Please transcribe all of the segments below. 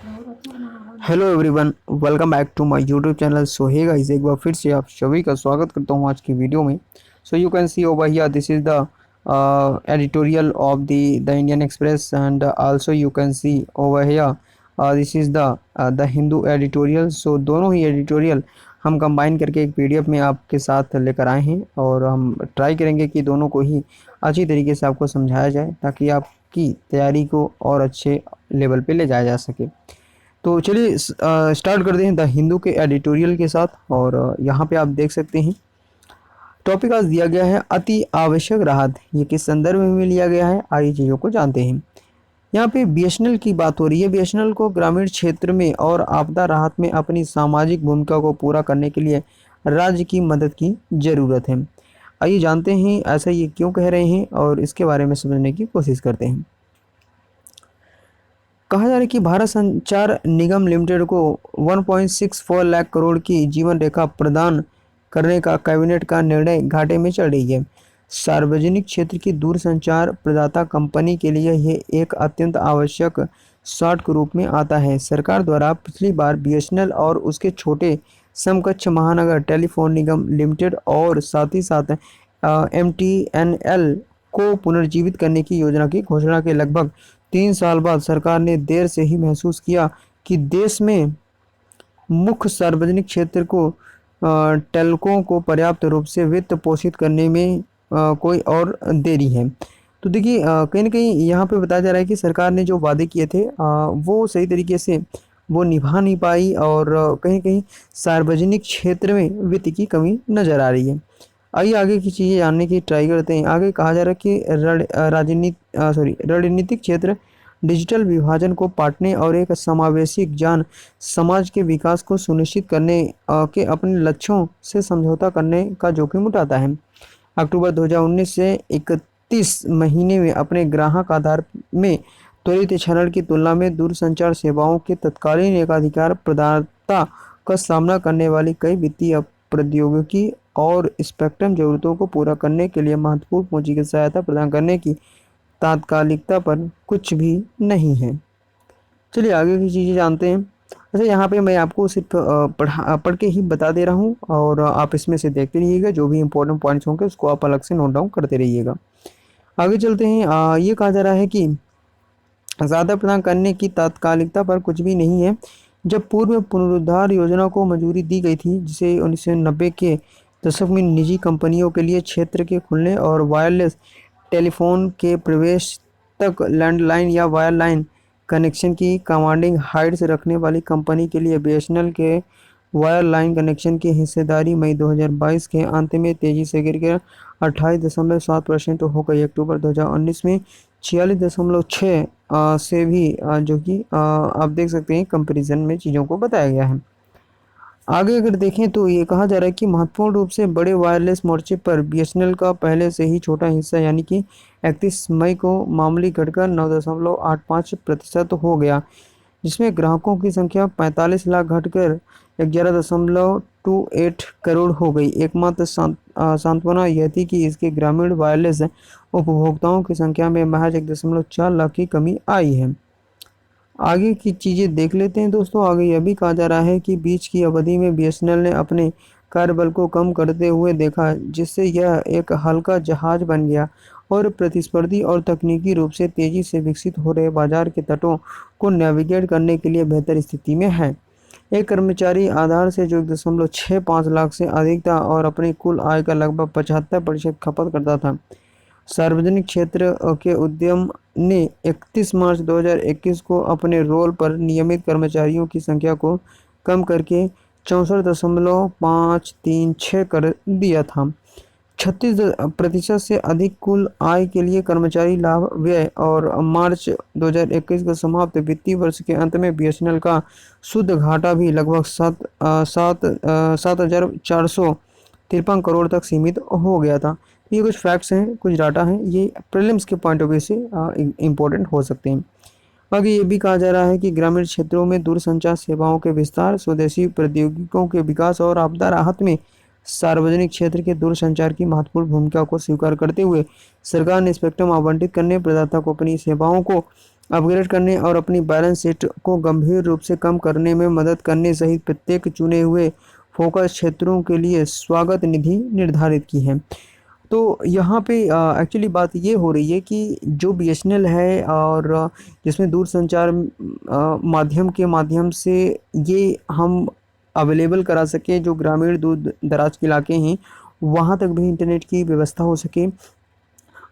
Hello everyone, welcome back to my YouTube channel. So hey guys, एक बार फिर से आप सभी का स्वागत करता हूं आज की वीडियो में। So you can see over here, this is the editorial of the Indian Express and also you can see over here this is the Hindu editorial. So दोनों ही एडिटोरियल हम कंबाइन करके एक पीडीएफ में आपके साथ लेकर आए हैं और हम ट्राई करेंगे कि दोनों को ही अच्छी तरीके से आपको समझाया जाए ताकि आपकी तैयारी को और अच्छे लेवल पे ले जाया जा सके। तो चलिए स्टार्ट करते हैं द हिंदू के एडिटोरियल के साथ। और यहाँ पे आप देख सकते हैं टॉपिक आज दिया गया है अति आवश्यक राहत। ये किस संदर्भ में लिया गया है, आइए चीज़ों को जानते हैं। यहाँ पे बीएसएनएल की बात हो रही है। बीएसएनएल को ग्रामीण क्षेत्र में और आपदा राहत में अपनी सामाजिक भूमिका को पूरा करने के लिए राज्य की मदद की ज़रूरत है। आइए जानते हैं ऐसा ये क्यों कह रहे हैं और इसके बारे में समझने की कोशिश करते हैं। कहा जा रहा है कि भारत संचार निगम लिमिटेड को 1.64 लाख करोड़ की जीवन रेखा प्रदान करने का कैबिनेट का निर्णय घाटे में चल रही है। सार्वजनिक क्षेत्र की दूरसंचार प्रदाता कंपनी के लिए यह एक अत्यंत आवश्यक शॉर्ट के रूप में आता है। सरकार द्वारा पिछली बार बीएसएनएल और उसके छोटे समकक्ष महानगर टेलीफोन निगम लिमिटेड और साथ ही साथ एमटीएनएल को पुनर्जीवित करने की योजना की घोषणा के लगभग 3 साल बाद सरकार ने देर से ही महसूस किया कि देश में मुख्य सार्वजनिक क्षेत्र को टेलको को पर्याप्त रूप से वित्त पोषित करने में कोई और देरी है। तो देखिए कहीं ना कहीं यहाँ पे बताया जा रहा है कि सरकार ने जो वादे किए थे वो सही तरीके से वो निभा नहीं पाई और कहीं कहीं सार्वजनिक क्षेत्र में वित्त की कमी नज़र आ रही है। आइए आगे की चीज़ें जानने की ट्राई करते हैं। आगे कहा जा रहा है कि रणनीतिक क्षेत्र डिजिटल विभाजन को पाटने और एक समावेशी ज्ञान समाज के विकास को सुनिश्चित करने के अपने लक्ष्यों से समझौता करने का जोखिम उठाता है। अक्टूबर 2019 से 31 महीने में अपने ग्राहक आधार में त्वरित क्षरण की तुलना में दूरसंचार सेवाओं के तत्कालीन एकाधिकार प्रदाता का सामना करने वाली कई वित्तीय प्रौद्योगिकी और स्पेक्ट्रम जरूरतों को पूरा करने के लिए महत्वपूर्ण पूंजी की सहायता प्रदान करने की तात्कालिकता पर कुछ भी नहीं है। चलिए आगे की चीज़ें जानते हैं। अच्छा, यहाँ पे मैं आपको सिर्फ पढ़ के ही बता दे रहा हूँ और आप इसमें से देखते रहिएगा। जो भी इंपॉर्टेंट पॉइंट्स होंगे उसको आप अलग से नोट डाउन करते रहिएगा। आगे चलते हैं। ये कहा जा रहा है कि ज़्यादा प्रदान करने की तात्कालिकता पर कुछ भी नहीं है। जब पूर्व पुनरुद्धार योजना को मंजूरी दी गई थी, जिसे 1990 के दशक में निजी कंपनियों के लिए क्षेत्र के खुलने और वायरलेस टेलीफोन के प्रवेश तक लैंडलाइन या वायरलाइन कनेक्शन की कमांडिंग हाइट्स रखने वाली कंपनी के लिए बीएसएनएल के वायरलाइन कनेक्शन की हिस्सेदारी मई 2022 के अंत में तेजी से गिरकर 28.7% हो गई। अक्टूबर 2019 में 46.6 से भी जो कि आप देख सकते हैं कंपैरिजन में चीज़ों को बताया गया है। आगे अगर देखें तो ये कहा जा रहा है कि महत्वपूर्ण रूप से बड़े वायरलेस मोर्चे पर बीएसएनएल का पहले से ही छोटा हिस्सा यानी कि 31 मई को मामूली घटकर 9.85% हो गया, जिसमें ग्राहकों की संख्या 45 लाख घटकर 11.28 करोड़ हो गई। एकमात्र सांत्वना यह थी कि इसके ग्रामीण वायरलेस उपभोक्ताओं की संख्या में महज 1.4 लाख की कमी आई है। आगे की चीज़ें देख लेते हैं दोस्तों। आगे यह भी कहा जा रहा है कि बीच की अवधि में बीएसएनएल ने अपने कार्यबल को कम करते हुए देखा, जिससे यह एक हल्का जहाज बन गया और प्रतिस्पर्धी और तकनीकी रूप से तेजी से विकसित हो रहे बाजार के तटों को नेविगेट करने के लिए बेहतर स्थिति में है। एक कर्मचारी आधार से जो 1.65 लाख से अधिक था और अपनी कुल आय का लगभग 75% खपत करता था। सार्वजनिक क्षेत्र के उद्यम ने 31 मार्च 2021 को अपने रोल पर नियमित कर्मचारियों की संख्या को कम करके 64.536 कर दिया था। 36% से अधिक कुल आय के लिए कर्मचारी लाभ व्यय और मार्च 2021 के समाप्त वित्तीय वर्ष के अंत में बीएसएनएल का शुद्ध घाटा भी लगभग 7,453 करोड़ तक सीमित हो गया था। ये कुछ फैक्ट्स हैं, कुछ डाटा हैं, ये प्रीलिम्स के पॉइंट ऑफ व्यू से इम्पोर्टेंट हो सकते हैं। बाकी ये भी कहा जा रहा है कि ग्रामीण क्षेत्रों में दूरसंचार सेवाओं के विस्तार, स्वदेशी प्रौद्योगिकियों के विकास और आपदा राहत में सार्वजनिक क्षेत्र के दूरसंचार की महत्वपूर्ण भूमिका को स्वीकार करते हुए सरकार ने स्पेक्ट्रम आवंटित करने, प्रदाता को अपनी सेवाओं को अपग्रेड करने और अपनी बैलेंस शीट को गंभीर रूप से कम करने में मदद करने सहित प्रत्येक चुने हुए फोकस क्षेत्रों के लिए स्वागत निधि निर्धारित की है। तो यहाँ पे एक्चुअली बात ये हो रही है कि जो बीएसएनएल है और जिसमें दूरसंचार माध्यम के माध्यम से ये हम अवेलेबल करा सकें, जो ग्रामीण दूर दराज के इलाके हैं वहाँ तक भी इंटरनेट की व्यवस्था हो सके।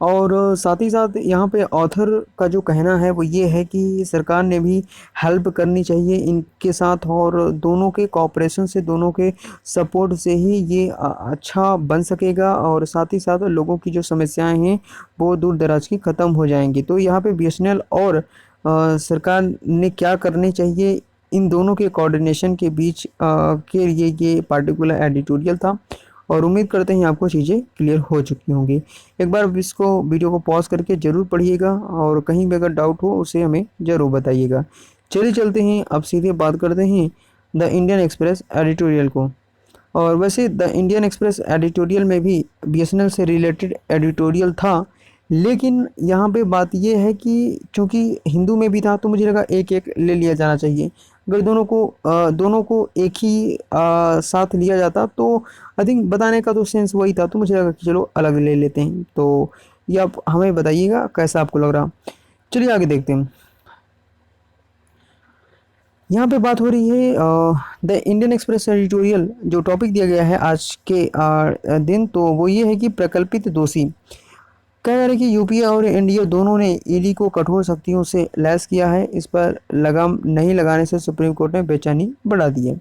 और साथ ही साथ यहाँ पे ऑथर का जो कहना है वो ये है कि सरकार ने भी हेल्प करनी चाहिए इनके साथ, और दोनों के कोऑपरेशन से, दोनों के सपोर्ट से ही ये अच्छा बन सकेगा, और साथ ही साथ लोगों की जो समस्याएं हैं वो दूर दराज की ख़त्म हो जाएंगी। तो यहाँ पे बीएसएनएल और सरकार ने क्या करनी चाहिए, इन दोनों के कोऑर्डिनेशन के बीच के लिए ये पार्टिकुलर एडिटोरियल था, और उम्मीद करते हैं आपको चीज़ें क्लियर हो चुकी होंगी। एक बार इसको वीडियो को पॉज करके ज़रूर पढ़िएगा, और कहीं भी अगर डाउट हो उसे हमें ज़रूर बताइएगा। चलिए चलते हैं, अब सीधे बात करते हैं द इंडियन एक्सप्रेस एडिटोरियल को। और वैसे द इंडियन एक्सप्रेस एडिटोरियल में भी बीएसएनएल से रिलेटेड एडिटोरियल था, लेकिन यहाँ पे बात ये है कि चूँकि हिंदू में भी था तो मुझे लगा एक एक ले लिया जाना चाहिए। अगर दोनों को एक ही साथ लिया जाता तो आई थिंक बताने का तो सेंस वही था, तो मुझे लगा कि चलो अलग ले लेते हैं। तो ये आप हमें बताइएगा कैसा आपको लग रहा। चलिए आगे देखते हैं। यहाँ पे बात हो रही है द इंडियन एक्सप्रेस एडिटोरियल, जो टॉपिक दिया गया है आज के दिन, तो वो ये है कि प्रकल्पित दोषी। कह रहे हैं कि यूपीए और एनडीए दोनों ने ईडी को कठोर शक्तियों से लैस किया है। इस पर लगाम नहीं लगाने से सुप्रीम कोर्ट ने बेचैनी बढ़ा दी है।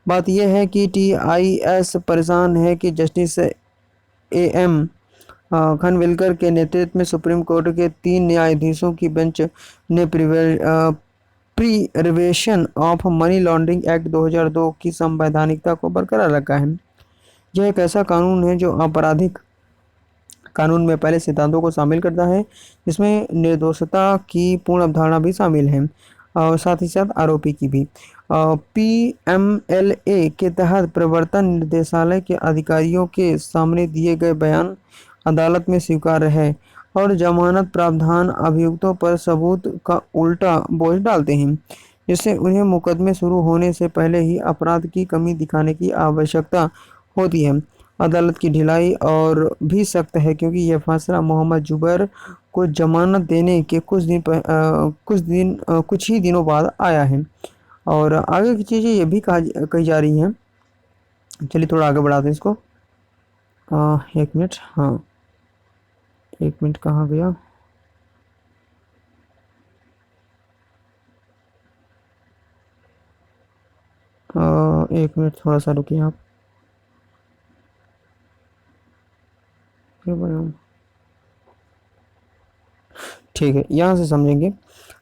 बात यह है कि टीआईएस परेशान है कि जस्टिस एएम खनविलकर के नेतृत्व में सुप्रीम कोर्ट के 3 न्यायाधीशों की बेंच ने prevention of money laundering act 2002 की संवैधानिकता को बरकरार रखा है। यह एक ऐसा कानून है जो आपराधिक कानून में पहले सिद्धांतों को शामिल करता है, जिसमें निर्दोषता की पूर्ण अवधारणा भी शामिल है, और साथ ही साथ आरोपी की भी। पीएमएलए के तहत प्रवर्तन निदेशालय के अधिकारियों के सामने दिए गए बयान अदालत में स्वीकार्य है, और जमानत प्रावधान अभियुक्तों पर सबूत का उल्टा बोझ डालते हैं, जिससे उन्हें मुकदमे शुरू होने से पहले ही अपराध की कमी दिखाने की आवश्यकता होती है। अदालत की ढिलाई और भी सख्त है, क्योंकि यह फैसला मोहम्मद जुबैर को जमानत देने के कुछ ही दिनों बाद आया है। और आगे की चीज़ें ये भी कही जा रही हैं। चलिए थोड़ा आगे बढ़ाते हैं इसको। एक मिनट, हाँ एक मिनट कहाँ गया। एक मिनट थोड़ा सा रुकिए आप। ठीक है, यहाँ से समझेंगे।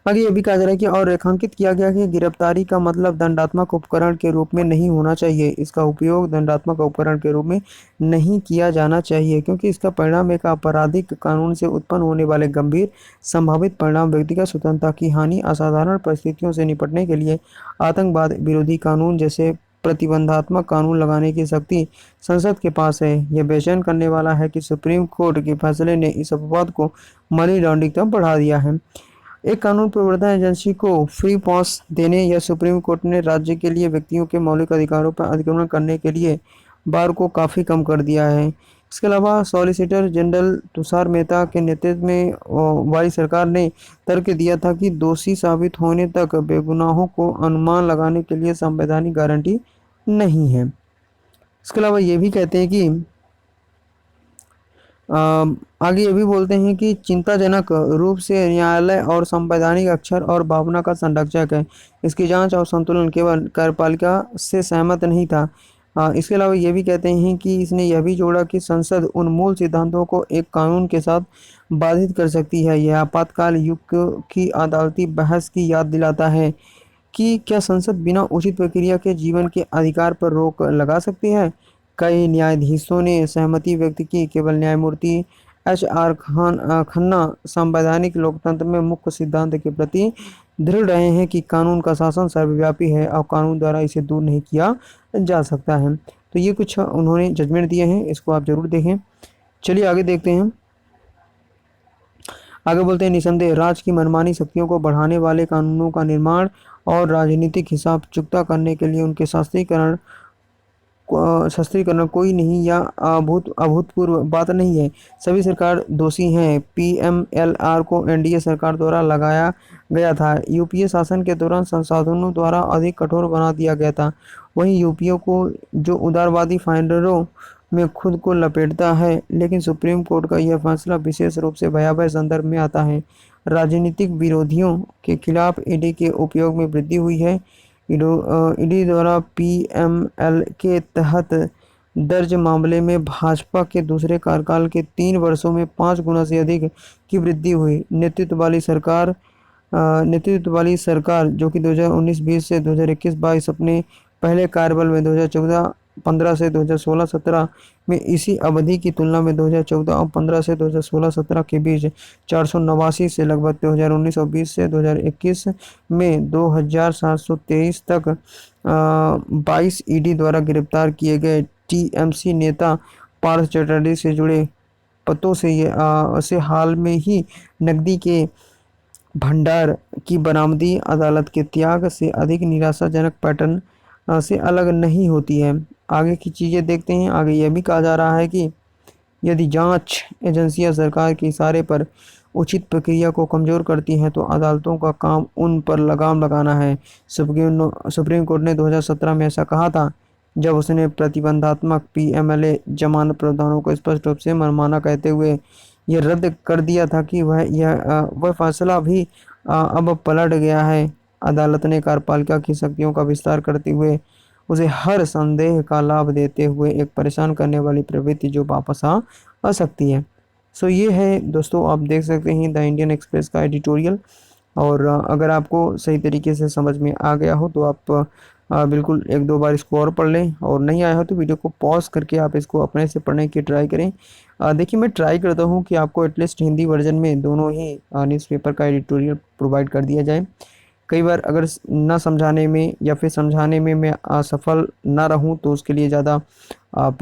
आगे ये भी कहा जा रहा है कि और रेखांकित किया गया कि गिरफ्तारी का मतलब दंडात्मक उपकरण के रूप में नहीं होना चाहिए। इसका उपयोग दंडात्मक उपकरण के रूप में नहीं किया जाना चाहिए, क्योंकि इसका परिणाम एक आपराधिक कानून से उत्पन्न होने वाले गंभीर संभावित परिणाम व्यक्तिगत स्वतंत्रता की हानि, असाधारण परिस्थितियों से निपटने के लिए आतंकवाद विरोधी कानून जैसे प्रतिबंधात्मक कानून लगाने की शक्ति संसद के पास है। यह बेचैन करने वाला है कि सुप्रीम कोर्ट के फैसले ने इस अपवाद को मनी लॉन्ड्रिंग तक बढ़ा दिया है। एक कानून प्रवर्तन एजेंसी को फ्री पास देने या सुप्रीम कोर्ट ने राज्य के लिए व्यक्तियों के मौलिक अधिकारों पर अतिक्रमण करने के लिए बार को काफ़ी कम कर दिया है। इसके अलावा सॉलिसिटर जनरल तुषार मेहता के नेतृत्व में वाली सरकार ने तर्क दिया था कि दोषी साबित होने तक बेगुनाहों को अनुमान लगाने के लिए संवैधानिक गारंटी नहीं है। इसके अलावा ये भी कहते हैं कि आगे ये भी बोलते हैं कि चिंताजनक रूप से न्यायालय और संवैधानिक अक्षर और भावना का संरक्षक है। इसकी जांच और संतुलन केवल कार्यपालिका से सहमत नहीं था। इसके अलावा ये भी कहते हैं कि इसने यह भी जोड़ा कि संसद उन मूल सिद्धांतों को एक कानून के साथ बाधित कर सकती है। यह आपातकाल युग की अदालती बहस की याद दिलाता है कि क्या संसद बिना उचित प्रक्रिया के जीवन के अधिकार पर रोक लगा सकती है। कई न्यायाधीशों ने सहमति व्यक्त की। केवल न्यायमूर्ति खन्ना संवैधानिक लोकतंत्र में मुख्य सिद्धांत के प्रति दृढ़ रहे हैं कि कानून का शासन सर्वव्यापी है और कानून द्वारा इसे दूर नहीं किया जा सकता है। तो ये कुछ उन्होंने जजमेंट दिए हैं, इसको आप जरूर देखें। चलिए आगे देखते हैं। आगे बोलते हैं, निसंदेह राज्य की मनमानी शक्तियों को बढ़ाने वाले कानूनों का निर्माण और राजनीतिक हिसाब चुकता करने के लिए उनके शस्त्रीकरण कोई नहीं या अभूतपूर्व बात नहीं है। सभी सरकार दोषी हैं। पीएमएलआर को एनडीए सरकार द्वारा लगाया गया था। यूपीए शासन के दौरान संसाधनों द्वारा अधिक कठोर बना दिया गया था। वहीं यूपीए को जो उदारवादी फाइंडरों में खुद को लपेटता है, लेकिन सुप्रीम कोर्ट का यह फैसला विशेष रूप से भयावह संदर्भ में आता है। राजनीतिक विरोधियों के खिलाफ ईडी के उपयोग में वृद्धि हुई है। ईडी द्वारा पीएमएल के तहत दर्ज मामले में भाजपा के दूसरे कार्यकाल के 3 वर्षों में 5 गुना से अधिक की वृद्धि हुई। नेतृत्व वाली सरकार जो कि 2019-20 से 2021-22 अपने पहले कार्यकाल में 2014-15 से 2016-17 में इसी अवधि की तुलना में 2014 और 15 से 2016-17 के बीच 489 से लगभग 2019 और 20 से 2021 में 2723 तक 22 ईडी द्वारा गिरफ्तार किए गए टीएमसी नेता पार्थ चटर्जी से जुड़े पतों से हाल में ही नकदी के भंडार की बरामदी अदालत के त्याग से अधिक निराशाजनक पैटर्न से अलग नहीं होती है। आगे की चीज़ें देखते हैं। आगे यह भी कहा जा रहा है कि यदि जांच एजेंसियां सरकार के इशारे पर उचित प्रक्रिया को कमज़ोर करती हैं तो अदालतों का काम उन पर लगाम लगाना है। सुप्रीम कोर्ट ने 2017 में ऐसा कहा था, जब उसने प्रतिबंधात्मक पीएमएलए जमानत प्रावधानों को स्पष्ट रूप से मनमाना कहते हुए यह रद्द कर दिया था कि वह फैसला भी अब पलट गया है। अदालत ने कार्यपालिका की शक्तियों का विस्तार करते हुए उसे हर संदेह का लाभ देते हुए एक परेशान करने वाली प्रवृत्ति जो वापस आ सकती है। सो ये है दोस्तों, आप देख सकते हैं द इंडियन एक्सप्रेस का एडिटोरियल। और अगर आपको सही तरीके से समझ में आ गया हो तो आप बिल्कुल 1-2 बार इसको और पढ़ लें, और नहीं आया हो तो वीडियो को पॉज करके आप इसको अपने से पढ़ने की ट्राई करें। देखिए, मैं ट्राई करता हूँ कि आपको एटलीस्ट हिंदी वर्जन में दोनों ही न्यूज़पेपर का एडिटोरियल प्रोवाइड कर दिया जाए। कई बार अगर ना समझाने में या फिर समझाने में मैं असफल ना रहूं तो उसके लिए ज़्यादा आप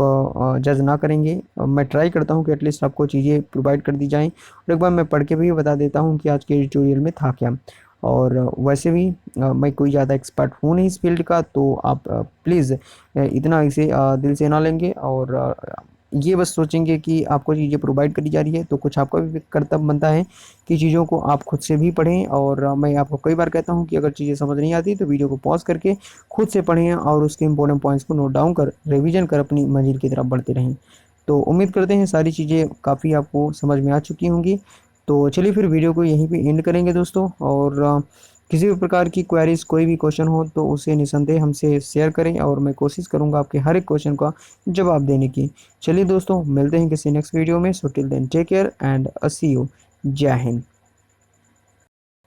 जज ना करेंगे। मैं ट्राई करता हूं कि एटलीस्ट आपको चीज़ें प्रोवाइड कर दी जाएं, और एक बार मैं पढ़ के भी बता देता हूं कि आज के एडिटोरियल में था क्या। और वैसे भी मैं कोई ज़्यादा एक्सपर्ट हूँ नहीं इस फील्ड का, तो आप प्लीज़ इतना इसे दिल से ना लेंगे, और ये बस सोचेंगे कि आपको चीज़ें प्रोवाइड करी जा रही है तो कुछ आपका भी कर्तव्य बनता है कि चीज़ों को आप खुद से भी पढ़ें। और मैं आपको कई बार कहता हूं कि अगर चीज़ें समझ नहीं आती तो वीडियो को पॉज करके खुद से पढ़ें और उसके इंपॉर्टेंट पॉइंट्स को नोट डाउन कर रिवीजन कर अपनी मंजिल की तरफ बढ़ते रहें। तो उम्मीद करते हैं सारी चीज़ें काफ़ी आपको समझ में आ चुकी होंगी। तो चलिए फिर वीडियो को यहीं पे एंड करेंगे दोस्तों, और किसी भी प्रकार की क्वेरीज कोई भी क्वेश्चन हो तो उसे निसंदेह हमसे शेयर करें, और मैं कोशिश करूंगा आपके हर एक क्वेश्चन का जवाब देने की। चलिए दोस्तों, मिलते हैं किसी नेक्स्ट वीडियो में। So till then take care and see you. जय हिंद।